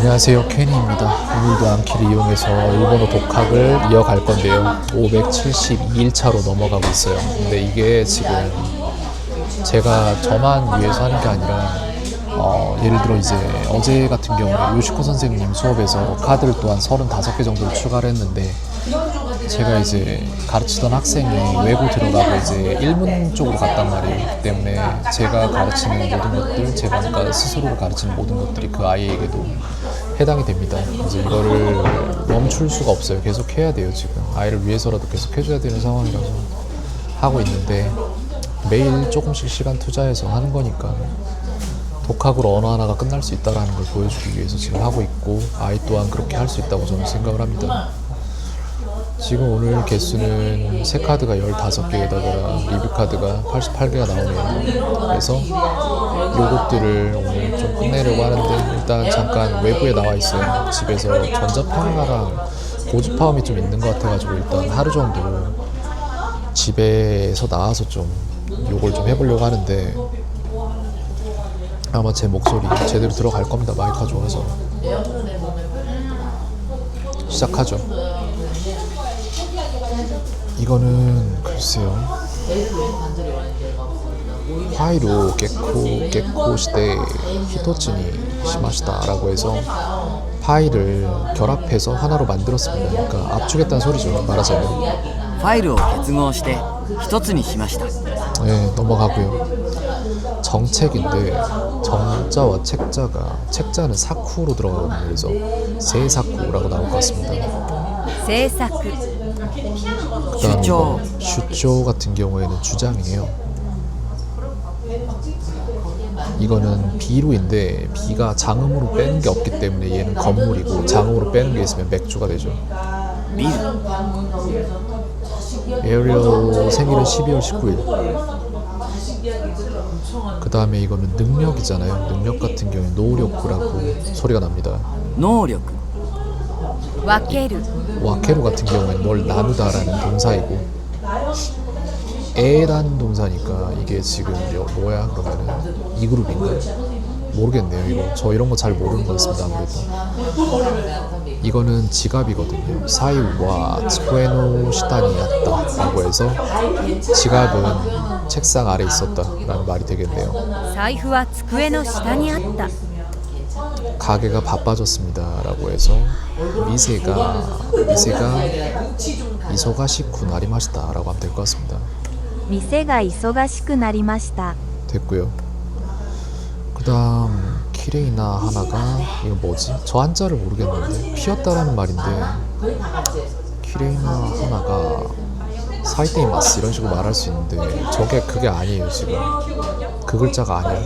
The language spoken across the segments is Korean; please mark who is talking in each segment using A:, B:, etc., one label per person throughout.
A: 안녕하세요, 케니입니다. 오늘도 암키를 이용해서 일본어 독학을 이어갈 건데요. 572일차로 넘어가고 있어요. 근데 이게 지금 제가 저만 위해서 하는 게 아니라 예를 들어 이제 어제 같은 경우에 요시코 선생님 수업에서 카드를 또한 35개 정도를 추가를 했는데, 제가 이제 가르치던 학생이 외고 들어가고 이제 일문 쪽으로 갔단 말이에요. 그렇기 때문에 제가 가르치는 모든 것들, 제가 그러니까 스스로를 가르치는 모든 것들이 그 아이에게도 해당이 됩니다. 이제 이거를 멈출 수가 없어요. 계속 해야 돼요. 지금 아이를 위해서라도 계속 해줘야 되는 상황이라서 하고 있는데, 매일 조금씩 시간 투자해서 하는 거니까 독학으로 언어 하나가 끝날 수 있다는 걸 보여주기 위해서 지금 하고 있고, 아이 또한 그렇게 할 수 있다고 저는 생각을 합니다. 지금 오늘 개수는 새 카드가 15개에다가 리뷰 카드가 88개가 나오네요. 그래서 요것들을 오늘 좀 끝내려고 하는데, 일단 잠깐 외부에 나와 있어요. 집에서 전자파마랑 고주파음이 좀 있는 것 같아가지고 일단 하루 정도 집에서 나와서 좀 요걸 좀 해보려고 하는데, 아마 제 목소리 제대로 들어갈 겁니다. 마이크가 좋아서. 시작하죠. 이거는 글쎄요, 파이로 게코 시대 히토츠니 시마시다 라고 해서 파일을 결합해서 하나로 만들었습니다. 그러니까 압축했다는 소리죠, 말하자면.
B: ファイルを結合して一つにしました。
A: 네, 넘어가고요. 정책인데 정자와 책자가, 책자는 사쿠로 들어가거든요. 그래서 세사쿠라고 나올 것 같습니다.
C: 制作
A: 그다음
B: 슈초.
A: 슈초 같은 경우에는 주장이에요. 이거는 비루인데 비가 장음으로 빼는 게 없기 때문에 얘는 건물이고, 장음으로 빼는 게 있으면 맥주가 되죠.
B: ビル
A: 에어리얼 생일은 12월 19일. 그 다음에 이거는 능력이잖아요. 능력 같은 경우에 노력구라고 소리가 납니다.
B: 能力
C: 分ける
A: 와케루 같은 경우에는 뭘 나누다라는 동사이고, 에라는 동사니까 이게 지금 뭐야 그러면은 이 그룹인가? 모르겠네요. 이거 저 이런 거 잘 모르는 것 같습니다. 아무래도 이거는 지갑이거든요. 사이와 츠쿠에노 시타니였다 라고 해서 지갑은 책상 아래 있었다 라는 말이 되겠네요.
C: 財布は机の下にあった
A: 가게가 바빠졌습니다 라고 해서 미세가 이소가시쿠 나리마시다 라고 하면 될 것 같습니다.
C: 店が忙しくなりました
A: 됐고요. 그 다음 키레이나 하나가, 이거 뭐지? 저 한자를 모르겠는데 피었다라는 말인데, 키레이나 하나가 사이테이마스 이런 식으로 말할 수 있는데 그게 아니에요. 지금 그 글자가 아니에요.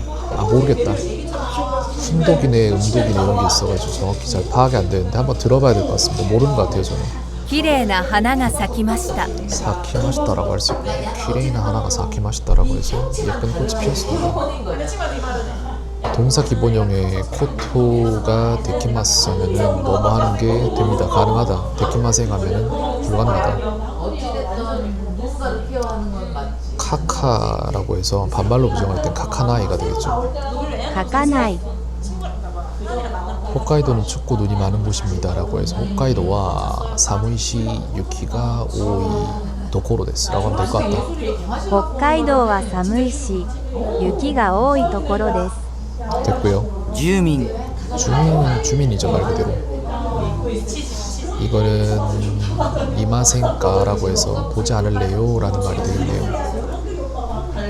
A: 모르겠다. 훈독이네 음독이네 이런 게 있어가지고 정확히 잘 파악이 안 되는데 한번 들어봐야 될 것 같습니다. 모르는 것 같아요. 저는
C: 綺麗な花が咲きました
A: 사키마시다라고 할 수 있고, 키레이나 하나가 사키마시다라고 해서 예쁜 꽃이 피었습니다. 동사 기본형의 코토가 데키마스 하면은 뭐뭐 하는 게 됩니다. 가능하다. 데키마생 하면은 불가능하다. 카카라고 해서 반말로 부정할 땐 카카나이가 되겠죠.
C: 書かない
A: 홋카이도는 춥고 눈이 많은 곳입니다 라고 해서 홋카이도와 사무이시 유키가 오이 도코로 데스 라고 하면 될 것 같다.
C: 北海道は寒いし雪が多いところです
A: 됐고요.
B: 住民
A: 주민이죠, 말 그대로. 이거는 이마센까라고 해서 보지 않을래요 라는 말이 되겠네요.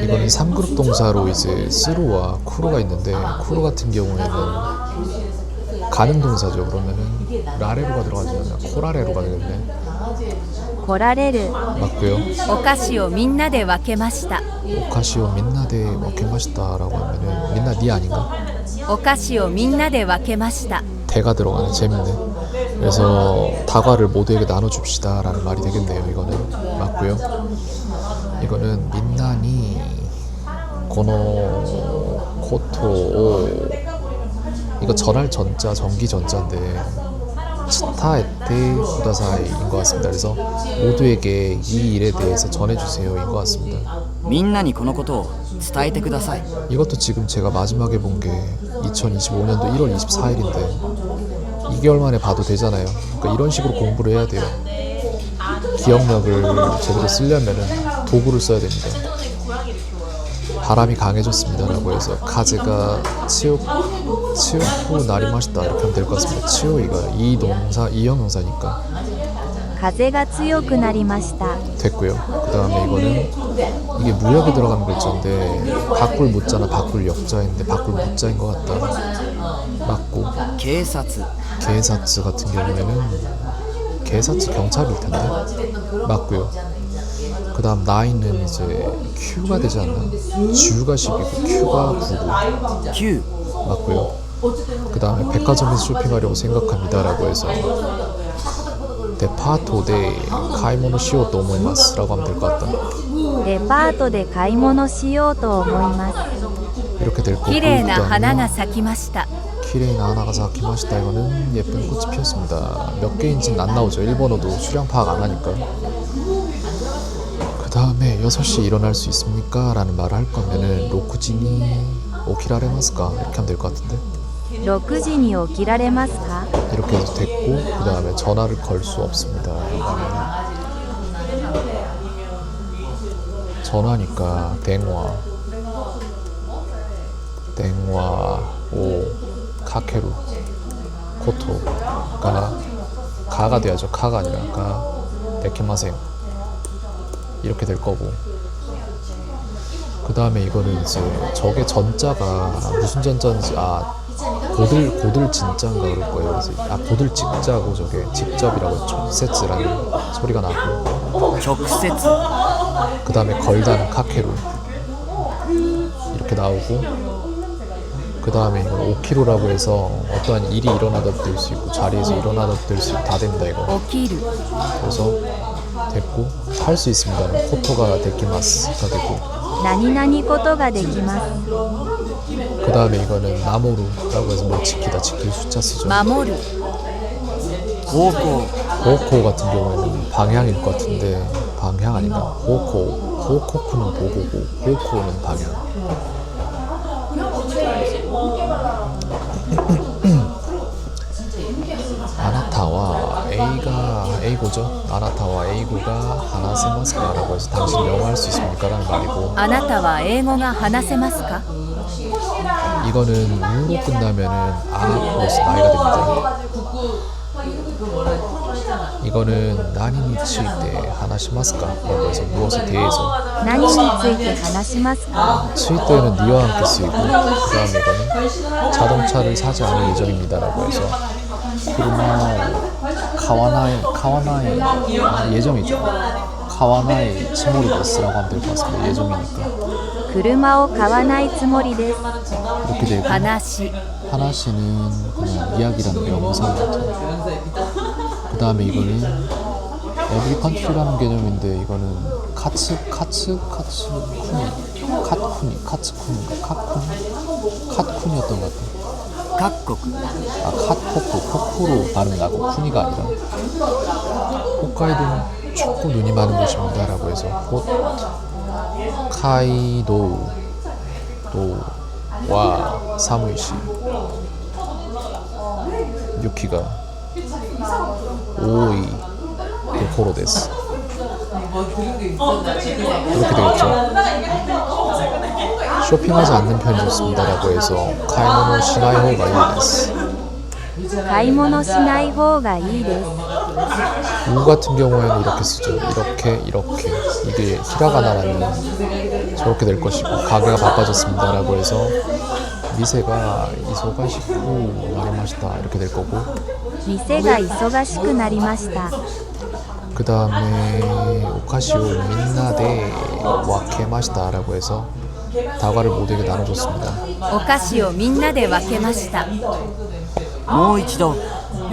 A: 이거는 3그룹 동사로 이제 스루와 쿠루가 있는데, 쿠루 같은 경우에는 가능 동사죠. 그러면은 라레루가 들어가지 않나, 코라레루가 되겠네.
C: 来られる
A: 맞고요.
C: お菓子をみんなで分けました
A: 오카시오 민나데 와케마시다라고 하면은 민나 니 아닌가?
C: お菓子をみんなで分けました
A: 대가 들어가네. 재밌네. 그래서 다과를 모두에게 나눠줍시다 라는 말이 되겠네요. 이거는 맞고요. 이거는 민나니 고노 코토, 이거 전할 전자, 전기 전자인데 치타에테 구다사이인 것 같습니다. 그래서 모두에게 이 일에 대해서 전해주세요인 것 같습니다.
B: みんなにこのことを伝えてください。
A: 이것도 지금 제가 마지막에 본 게 2025년도 1월 24일인데 2개월 만에 봐도 되잖아요. 그러니까 이런 식으로 공부를 해야 돼요. 기억력을 제대로 쓰려면은 도구를 써야 됩니다. 바람이 강해졌습니다 라고 해서 가제가 치요쿠 나리마시다 이렇게 하면 될 것 같습니다. 치요이가 이 형용사니까
C: 風が強くなりました
A: 됐고요. 그 다음에 이거는 이게 무역이 들어가는 글자인데 바꿀 무자나 바꿀 역자인데 바꿀 무자인 것 같다. 맞고
B: 警察
A: 게사츠 같은 경우에는 게사츠 경찰일 텐데 맞고요. 그 다음 나이는 이제 Q가 되지 않나? G가 10이고 Q가 9고
B: 9
A: 맞고요. 그 다음에 백화점에서 쇼핑하려고 생각합니다 라고 해서 데파토데 가이모노 시요토 오모이마스 라고 하면 될 것 같다.
C: デパートで買い物しようと思います
A: 이렇게 될 거고
D: 綺麗な花が
A: 그다음에
D: 咲きました
A: 키레이나 하나가 사키마시다. 이거는 예쁜 꽃이 피었습니다. 몇 개인지는 안 나오죠. 일본어도 수량 파악 안 하니까. 그 다음에 6시에 일어날 수 있습니까? 라는 말을 할 거면은 로쿠지니 오키라레마스까? 이렇게 하면 될 것 같은데
C: 6時に起きられますか
A: 이렇게 해서 됐고 그 다음에 전화를 걸 수 없습니다. 전화니까 댕와 오 카케루 코토가 가가 돼야죠. 카가 아니라 가 데키마생 이렇게 될 거고 그 다음에 이거는 이제 저게 전자가 무슨 전자인지 고들 진짜인가 그럴 거예요. 그래서 고들 직자고 저게 직접이라고 촉세츠라는 소리가 나고
B: 直接
A: 그 다음에 걸다는 카케루 이렇게 나오고 그 다음에 이건 5kg라고 해서 어떠한 일이 일어나도 될 수 있고 자리에서 일어나도 될 수 있고 다 됩니다 이거.
D: 起きる
A: 그래서 됐고 할 수 있습니다는 코토가 데키마스가 되고
C: 何々ことができます
A: 그 다음에 이거는 나모루라고 해서 뭐 지키다 지킬 숫자 쓰죠.
D: 守る
B: 方向
A: 호코 같은 경우에는 방향일 것 같은데 방향 아닌가? 호코쿠는 보고고 호코는 방향. 아나타와 A고죠. 아나타와 A고가 하나세마스카라고 해서 당신 영어 할 수 있습니까? 라는 말이고
D: あなたは英語が話せますか
A: 이거는 우로 끝나면은 플러스 나이가 됩니다. 이거는 나니니 츠이테 하나시마스까? 라고 해서 무엇에 대해서
C: 何について話しますか
A: 츠이테는 니와 함께 쓰이고 그 다음에 이거는 자동차를 사지 않을 예정입니다 라고 해서 카와나이 예정이죠. 카와나이 츠모리데스라고 하면 될 것 같습니다. 예정이니까
C: 車を買わないつもりです
A: 이렇게 되고
D: 話
A: 하나씨는 그냥 이야기라는 명사 같은 그 다음에 이거는 에브리 컨트리라는 개념인데 이거는 카츠쿠니인가 칸쿤이었던 것 같아요.
B: 各国
A: 코쿠로 발음 나고 쿠니가 아니라 홋카이도는 춥고 눈이 많은 곳입니다 라고 해서 홋카이도와 사무이시 유키가 오이 도코로 데스 이렇게 되겠죠. 쇼핑하지 않는 편이 좋습니다 라고 해서 카이모노 시나이호가 이 데스
C: 買い物しない方がいいです
A: 우 같은 경우에는 이렇게 쓰죠. 이렇게 이게 히라가나라는 저렇게 될 것이고 가게가 바빠졌습니다 라고 해서 미세가 이소가시쿠 나리마시다 이렇게 될 거고
C: 店が忙しくなりました
A: 그 다음에 오카시오 민나데 와케마시다 라고 해서 다과를 모두에게 나눠줬습니다.
D: お菓子をみんなで分けました
B: もう一度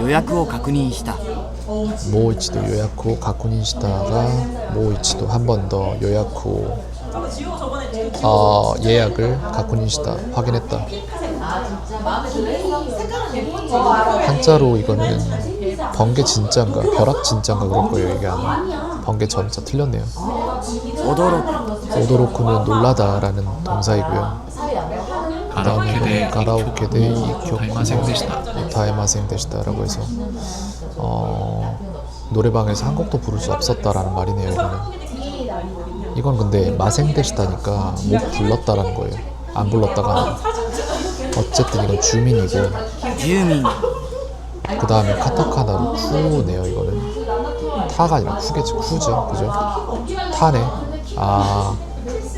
B: 予約を確認した
A: 모이치도 요야쿠 가쿠니시다가 모이치도 한 번 더 요야쿠 예약을 가쿠니시다 확인했다. 한자로 이거는 번개 진짜인가 벼락 진짜인가 그럴 거예요. 이게 아마 번개 전자 틀렸네요.
B: 驚く
A: 오도로쿠는 놀라다라는 동사이고요. 그 다음에 이거는 가라오케 데
E: 다이마생 데시타.
A: 다이마생 데시타라고 해서 노래방에서 한 곡도 부를 수 없었다라는 말이네요. 이건 근데 마생 데시타니까 못 불렀다라는 거예요. 안 불렀다가 어쨌든 이건 주민이고
B: 住民
A: 그 다음에 카타카나로 쿠네요. 이거는 타가 아니라 쿠겠지. 쿠죠, 그죠? 타네. 아,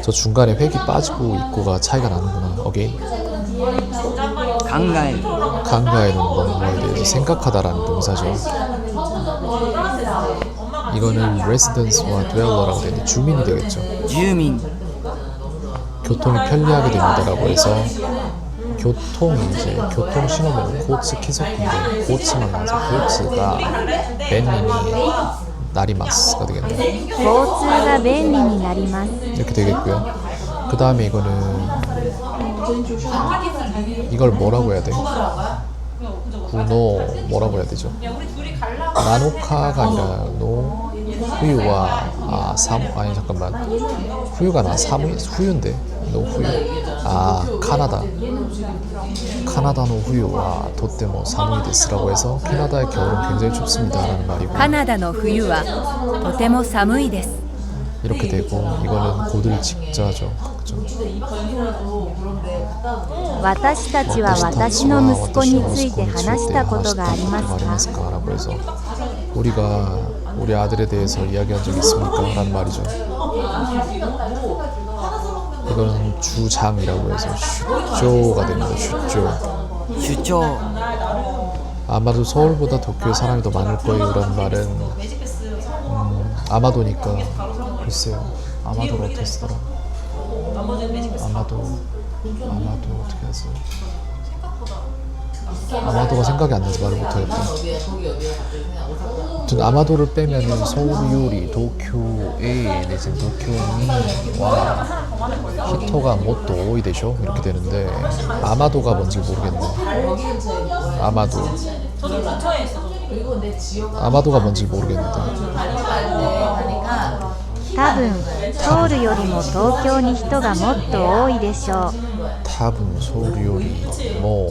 A: 저 중간에 획이 빠지고 있고가 차이가 나는구나. 오케이.
B: 考える
A: 강가에는 뭔가에 대해서 생각하다라는 동사죠. 이거는 residence와 dweller라고 되는 주민이 되겠죠.
B: 住民
A: 교통이 편리하게 됩니다라고 해서 교통이 이제 교통 신호면 고츠 키소인데 고츠만 나와서 고츠가 벤리니 나리마스가 되겠네요.
C: 交通が便利になります。
A: 이렇게 되겠고요. 그 다음에 이거는 이걸 뭐라고 해야 돼? 구노 뭐라고 해야 되죠? 나노카가 아니라 노 후유와 사무 아니 잠깐만 후유가 나 사무 후유인데 노 후유 카나다노 후유와 도떼모 사무이 데스라고 해서 캐나다의 겨울은 굉장히 춥습니다라는 말이고
D: カナダの冬はとても寒いです。
A: 이렇게 되고 이거는 고들 직자죠. 그죠?
C: 私たちは私の息子について話したことがありますか？
A: 라고 해서 우리가 우리 아들에 대해서 이야기한 적 있습니까? 라는 말이죠. 이거는 주장이라고 해서 슈조가 됩니다. 슈조.
B: 主張
A: 아마도 서울보다 도쿄에 사람이 더 많을 거예요 라는 말은 아마도니까 글쎄요. 아마도가 어떻게 쓰더라? 아마도 어떻게 하지? 아마도가 생각이 안 나서 말을 못하겠다. 아무튼 아마도를 빼면은 서울요리 도쿄에 내진 도쿄니와 히토가 못도 오이 되죠? 이렇게 되는데 아마도가 뭔지 모르겠네. 아마도가 뭔지 모르겠는데
C: 多分ソウルよりも東京に人がもっと多いでしょう。
A: 답은 서울요리 뭐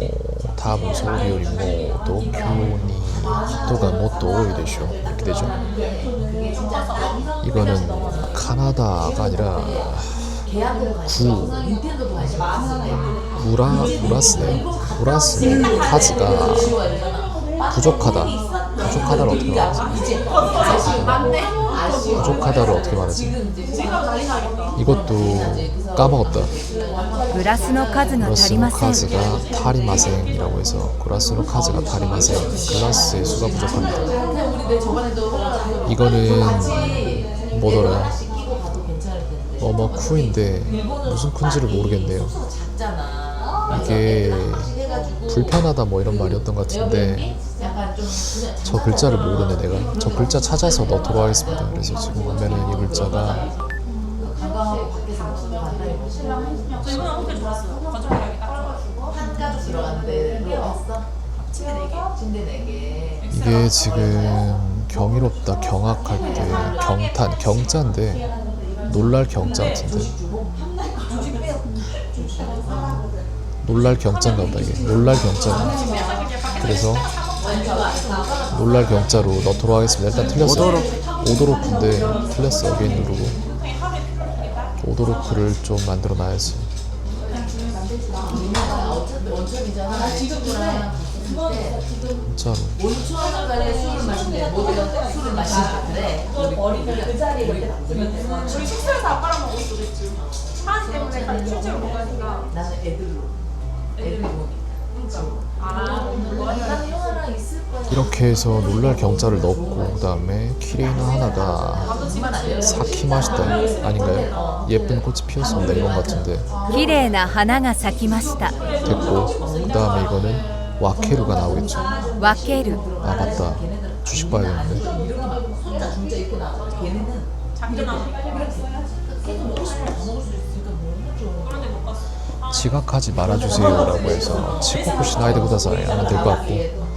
A: 답은 서울요리 뭐 도쿄니 히토가 못도 오이 되죠. 이렇게 되죠. 이거는 카나다가 아니라 우라스네 카즈가 부족하다를 어떻게 말하지? 부족하다를 어떻게 말하지? 이것도 까먹었다.
D: グラスの数が足り
A: 글라스의
D: ません。
A: 카즈가 타리마생이라고 해서 글라스의 카즈가 타리마생 글라스의 수가 부족합니다. 이거는 뭐더라? 뭐 쿠인데 무슨 쿠인지를 모르겠네요. 이게 불편하다 뭐 이런 말이었던 것 같은데 저 글자를 모르네. 내가 저 글자 찾아서 넣도록 하겠습니다. 그래서 지금 보면은 이 글자가 이게 지금 경이롭다 경악할 때 경탄 경자인데 놀랄 경자 같은데 놀랄 경자인가 보다. 이게 놀랄 경자. 그래서 놀랄 경자로 넣도록 하겠습니다. 일단 틀렸어요. 오도로프인데 틀렸어. 여기 누르고 오도로프를 좀 만들어 놔야지. 진짜로
F: 우리 식사에서 아빠랑 먹었어, 그치? 하나 때문에 실제로 먹으니까. 나는 애들을
A: 이렇게 해서 놀랄 경자를 넣고 그 다음에 키레이나 하나가 사키마시다 아닌가요? 예쁜 꽃이 피었습니다 이런 것 같은데
D: 綺麗な花が咲きました。
A: 됐고 그 다음에 이거는 와케루가 나오겠죠.
D: 分ける
A: 아 맞다. 주식 봐야겠는데. 지각하지 말아주세요라고 해서 치코쿠 시나이데 구다사이 하면 될 것 같고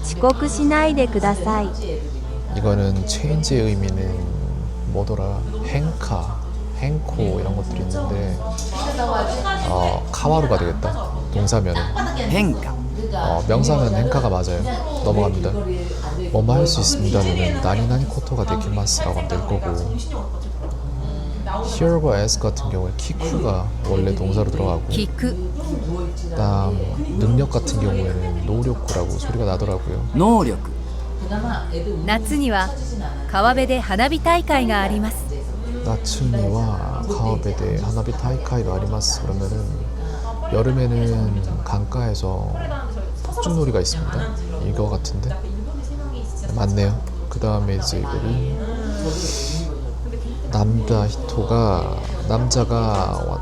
C: 遅刻しないでください。
A: 이거는 체인지의 의미는 뭐더라? 행카, 행코 이런 것들이 있는데 카와루가 되겠다. 동사면은.
B: 変化
A: 명사면 hen카가 맞아요. 넘어갑니다. 뭐뭐 할 수 있습니다면은 나니나니 코토가 데키마스라고 하면 될 거고, here과 as 같은 경우에 키쿠가 원래 동사로 들어가고,
D: 聞く
A: 그다음 능력 같은 경우에는 노력구라고 소리가 나더라고요.
B: 能力
D: 夏には川辺で花火大会があります
A: 나츠니와 가오베데 하나비 타이카이가 아리마스. 그러면은 여름에는 강가에서 폭죽놀이가 있습니다. 이거 같은데 맞네요. 그 다음에 이제 이거는 남자 히토가 남자가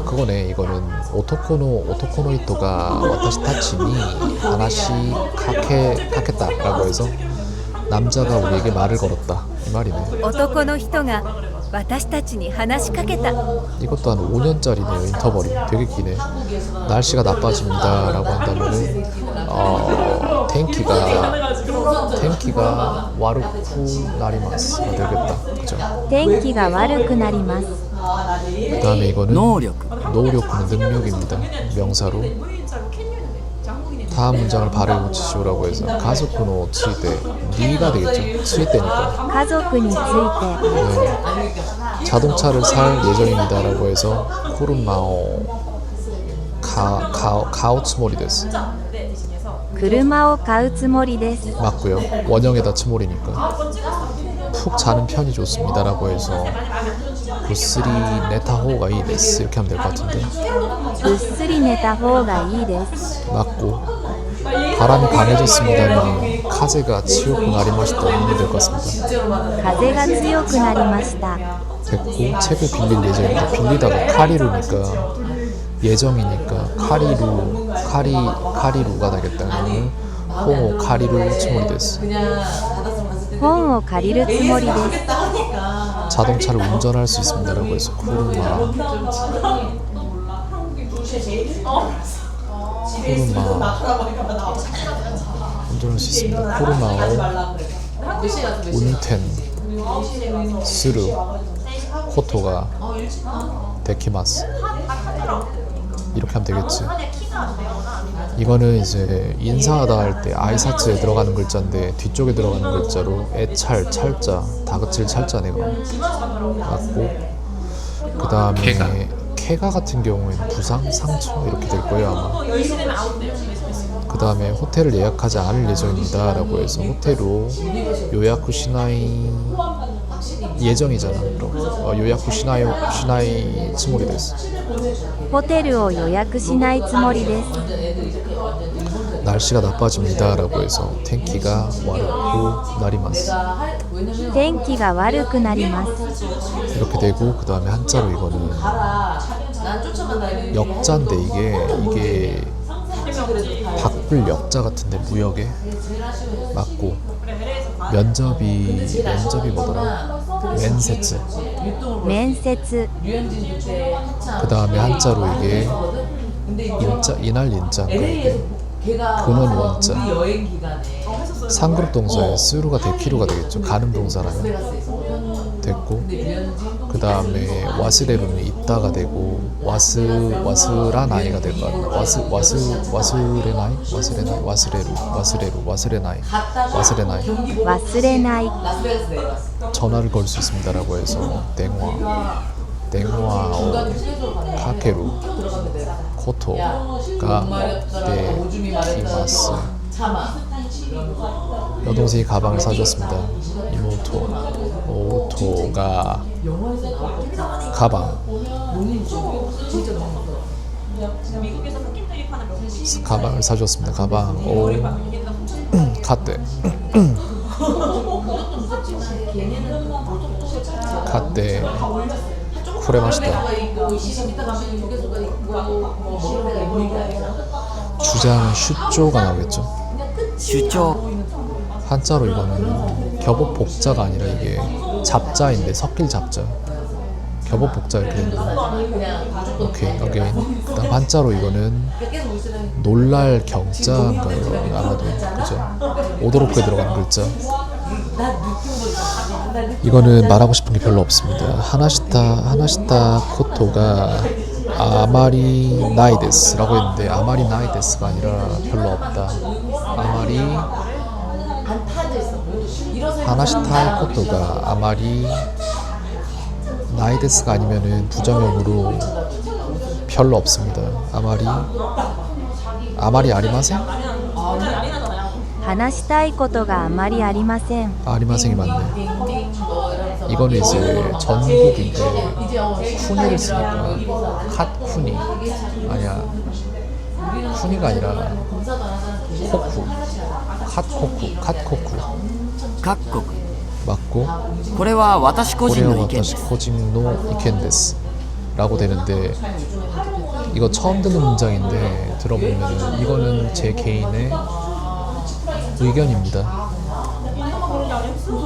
A: 그거네. 이거는 오토코노 히토가 와타시 타치니 하나시 카케다라고 해서 남자가 우리에게 말을 걸었다 이 말이네.
D: 男の人が私たちに話しかけた
A: 이것도 한 5년짜리네요. 인터벌이 되게 기네. 날씨가 나빠집니다 라고 한다면은 텐키가 와르쿠 나리마스가 되겠다. 그죠?
C: 天気が悪くなります。
A: 그 다음에 이거는
B: 能力
A: 노력은 능력입니다. 명사로. 다음 문장을 발을 붙이시오라고 해서 가족노 츠이때 니가 되겠죠. 츠이때니까.
C: 家族について
A: 네. 자동차를 살 예정입니다 라고 해서 쿠르마오 가오츠모리 데스.
C: 車を買うつもりです。
A: 맞고요. 원형에다 츠모리니까. 푹 자는 편이 좋습니다 라고 해서 구스리 네타호가 이 데스 이렇게 하면 될 것 같은데.
C: ぐっすり寝た方がいいです。
A: 맞고 바람이 강해졌습니다는 카제가 치요코 나리마시다 하면 될 것 같습니다.
C: 風が強くなりました。
A: 됐고 책을 빌릴 예정입니다. 빌리다가 카리루니까 예정이니까 카리루가 되겠다는 홍오 카리루 츠모리 데스.
C: 本を借りるつもりです。
A: 자동차를 운전할 수 있습니다라고 해서 쿠르마 운전할 수 있습니다. 쿠르마오 운텐 스루 코토가 데키마스 이렇게 하면 되겠지. 이거는 이제 인사하다 할 때 아이사츠에 들어가는 글자인데 뒤쪽에 들어가는 글자로 애찰, 찰자, 다그칠 찰자네요. 맞고 그 다음에 케가 같은 경우에는 부상, 상처 이렇게 될 거예요 아마. 그 다음에 호텔을 예약하지 않을 예정입니다 라고 해서 호텔로 요야쿠 시나이 예정이잖아. 그럼 요야쿠 시나이 츠모리 데스.
C: ホテルを予約しないつもりです。
A: 날씨가 나빠집니다 라고 해서 텐키가 와르쿠 나리마스.
C: 天気が悪くなります。
A: 이렇게 되고 그 다음에 한자로 이거는 역자인데 이게 박불 역자 같은데 무역에 맞고 면접이 뭐더라? 멘세츠.
C: 面接
A: 그 다음에 한자로 이게 인자 이날 인자인가 이게 근원 원자. 상그룹 동사에 스루가 데키루가 되겠죠. 가는 동사라면 됐고 그 다음에 와스레루는 있다가 되고 와스라나이가 될 것 같나. 와스레나이
C: 忘れない
A: 전화를 걸 수 있습니다라고 해서 땡화오 카케루 코토가 데키마스. 여동생이 가방을 사줬습니다. 오토가 가방을 사줬습니다. 가방 오 카테 쿠레마시다. 주장은 슈조가 나오겠죠.
B: 主張
A: 한자로 이거는 겹업 복자가 아니라 이게 잡자인데 섞일 잡자. 겹업 복자 이렇게 되는 거. 오케이. 그다음 한자로 이거는 놀랄 경자인가요? 아마도 그죠? 오도롭게 들어가는 글자. 이거는 말하고 싶은 게 별로 없습니다. 하나시타 코토가 아마리 나이데스라고 했는데 아마리 나이데스가 아니라 별로 없다. 아마리 하나시타이 코토가 아마리 나이데스가 아니면은 부정형으로 별로 없습니다. 아마리 아리마센?
C: 話したいことがあまりありません。
A: 아리마생이 맞네. 이거는 이제 전국인데 쿠니를 쓰니까 핫쿠니 아니야 쿠니가 아니라 코쿠 핫코쿠
B: 各国
A: 맞고
B: これは私個人
A: 고레와
B: の意見で
A: 와타시
B: す
A: 코징노 이켄데스 라고 되는데 이거 처음 듣는 문장인데 들어보면은 이거는 제 개인의 의견입니다.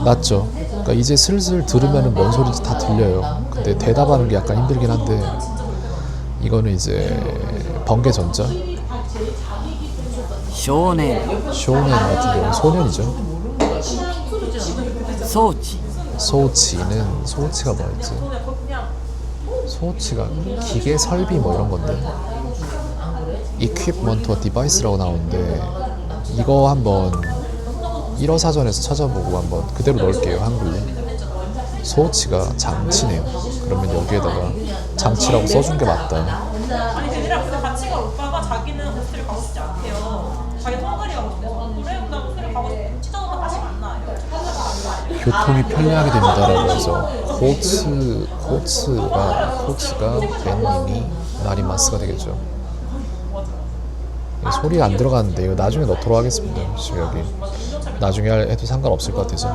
A: 맞죠? 그러니까 이제 슬슬 들으면은 뭔 소리인지 다 들려요. 근데 대답하는 게 약간 힘들긴 한데 이거는 이제 번개전자
B: 少年
A: 쇼넨 같은 경우는 소년이죠.
B: 装置
A: 소치가 뭐였지? 소치가 기계 설비 뭐 이런 건데 equipment와 device라고 나오는데 이거 한번 1어 사전에서 찾아보고 한번 그대로 넣을게요. 한글로. 소치가 장치네요. 그러면 여기에다가 장치라고 써준 게 맞다.
F: 아니 걔들이랑 근데 같이 갈 오빠가 자기는 호스텔을 가고 싶지 않대요. 자기 헝가리 가고 싶대서 그래 나 호스텔 가고 싶대. 찢어서 다시 만나요.
A: 교통이 편리하게 됩니다라고 해서 코츠가 벤님이 나리마스가 되겠죠. 소리 안 들어가는데 이거 나중에 넣도록 하겠습니다. 지금 여기 나중에 해도 상관없을 것 같아서.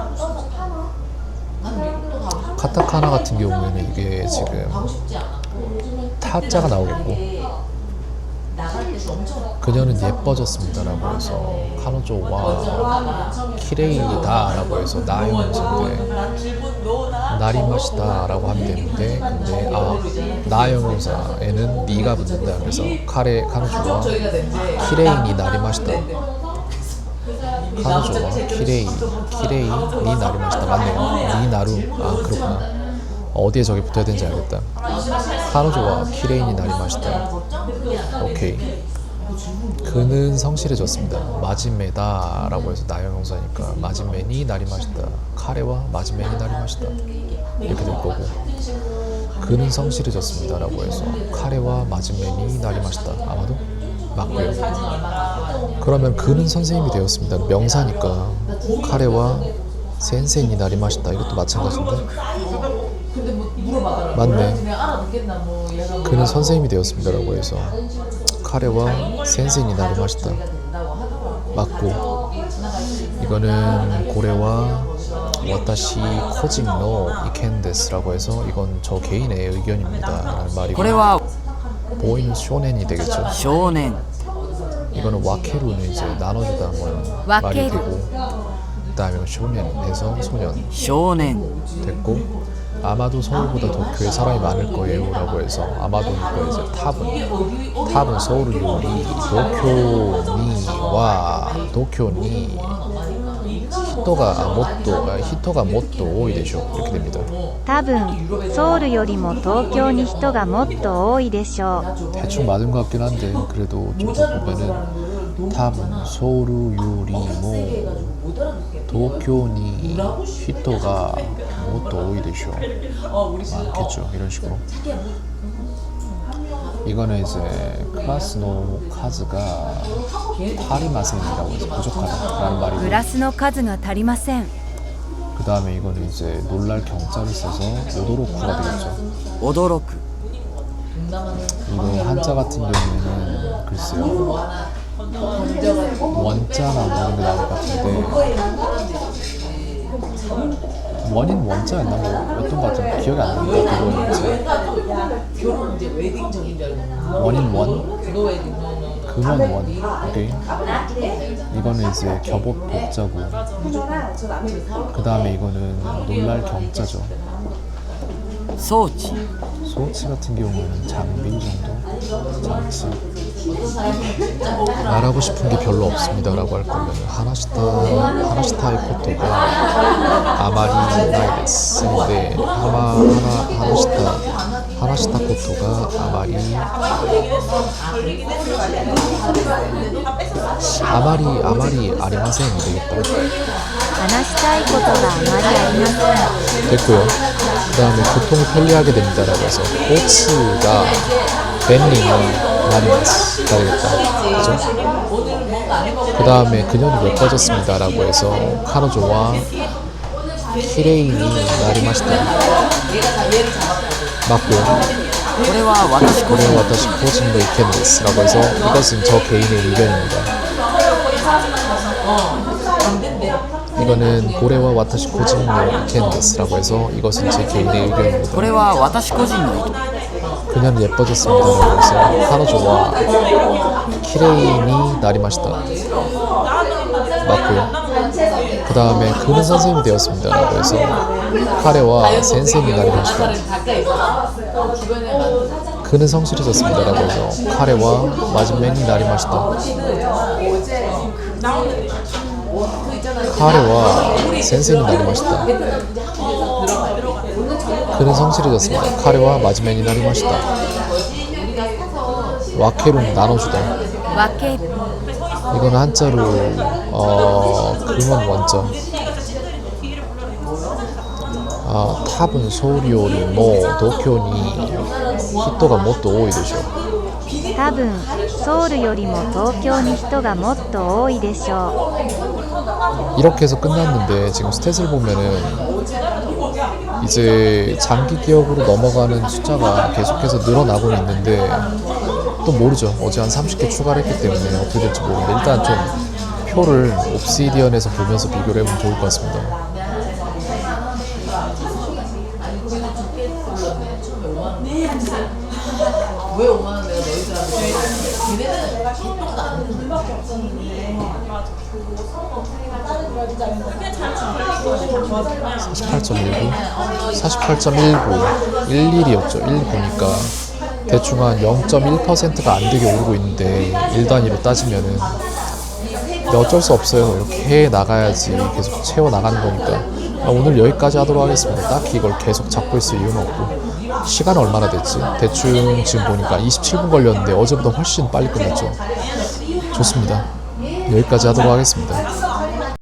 A: 카타카나 같은 경우에는 이게 지금 타자가 나오겠고 그녀는 예뻐졌습니다라고 해서 카노조와 키레이다라고 해서 나의 형용사인데 나리마시다라고 하면 되는데 근데 나의 형용사에는 니가 붙는다. 그래서 카노조와 키레이니 나리마시다 카노조와 키레이 니 나리마시다 맞네요. 니 나루 그렇구나. 어디에 저게 붙어야 되는지 알겠다. 카노조와 키레이니 나리마시다. 오케이. 그는 성실해졌습니다. 마지메다라고 해서 나형용사니까 마지메니 나리마시다. 카레와 마지메니 나리마시다. 이렇게 될 거고 그는 성실해졌습니다라고 해서 카레와 마지메니 나리마시다. 아마도 맞고요. 그러면 그는 선생님이 되었습니다. 명사니까 카레와 센세이니 나리마시다. 이것도 마찬가지인데 맞네. 그는 선생님이 되었습니다라고 해서 카레와 센세이니 나리마시다. 맞고 이거는 고래와 와타시 코징노 이켄데스라고 해서 이건 저 개인의 의견입니다 라는 말이고
B: これは
A: 보이는 쇼넨이 되겠죠.
B: 少年
A: 이거는 와케루는 이제 나눠주다 뭐 말이
D: 와케루.
A: 되고 그다음에 쇼넨에서 소년
B: 少年
A: 됐고 아마도 서울보다 도쿄에 사람이 많을 거예요 라고 해서 아마도니까 이제 탑은 서울을 요리 도쿄니 히토가 못도 오이 되죠. 이렇게 됩니다.
C: 多分ソウルよりも東京に人がもっと多いでしょう。
A: 대충 맞은 것 같긴 한데 그래도 좀 더 보면은 탑은 서울 요리 도쿄니 히토가 못도 오이 되죠. 많겠죠. 이런 식으로. 이거는 이제 클라스노 카즈가 타리마센이라고 해서 부족하다라는 말이고
D: グラスの数が足りません。
A: 그 다음에 이거는 이제 놀랄 경자를 써서 오도로쿠가 되겠죠.
B: 驚く
A: 이거 한자 같은 경우에는 글쎄요 원자나 뭐 이런 게 나올 것 같은데 원인 원자였나 뭐 어떤 것 같은데 기억이 안 납니다. 원인 원 근원 원 오케이. 이거는 이제 겹옷 복자고 그 다음에 이거는 놀랄 경자죠.
B: 装置
A: 소치 같은 경우에는 장비 정도? 장치 말하고 싶은 게 별로 없습니다 라고 할 거면 하나시타이 코토가 아마리 나이데스인데 하나시타 하나시타 코토가 아마리 아리마센이 되겠다.
C: 話したいことがあまりありません。
A: 됐고요. 그 다음에 교통이 편리하게 됩니다라고 해서 꽃츠가 벤닝이 나리마스가 되겠다. 그죠? 그 다음에 그녀는 예뻐졌습니다라고 해서 카노조와 키레인이 나리마시다. 맞고요.
B: これは私個
A: 그래
B: 人
A: 와타시 코진노 이켄데스라고 해서 이것은 저 개인의 의견입니다. 이거는 고래와 와타시 코진노 이켄데스라고 해서 이것은 제 개인의
B: こ
A: 의견입니다.
B: れは私個人の意見
A: 그녀는 예뻐졌습니다라고 해서 카노조와 키레인이 나리마시다. 맞고요. 그 다음에 그는 선생님이 되었습니다라고 해서 카레와 센생이 나리마시다. 그는 성실해졌습니다라고 해서 카레와 마진맨이 나리마시다. 카레와 센생이 나리마시다. 그는 성실해졌습니다. 카레와 마진맨이 나리마시다. 와케룸 나눠주다.
D: 分ける
A: 이거는 한자로 근원 원점. 탑은 서울よりも東京に人がもっと多いでしょう。
C: 多分ソウルよりも東京に人がもっと多いでしょ
A: 이렇게 해서 끝났는데 지금 스탯을 보면은 이제 장기 기억으로 넘어가는 숫자가 계속해서 늘어나고는 있는데 또 모르죠. 어제 한 30개 추가를 했기 때문에 어떻게 될지 모르는데 일단 좀 표를 옵시디언에서 보면서 비교를 해보면 좋을 것 같습니다.
E: 왜 5만 원 내가 너희들한테 걔네는
A: (48.19) 48.19 11이었죠. 1 보니까 대충 한 0.1%가 안 되게 오르고 있는데 1단위로 따지면은 근데 어쩔 수 없어요. 이렇게 해 나가야지 계속 채워 나가는 거니까 오늘 여기까지 하도록 하겠습니다. 딱히 이걸 계속 잡고 있을 이유는 없고 시간은 얼마나 됐지? 대충 지금 보니까 27분 걸렸는데 어제보다 훨씬 빨리 끝났죠. 좋습니다. 여기까지 하도록 하겠습니다.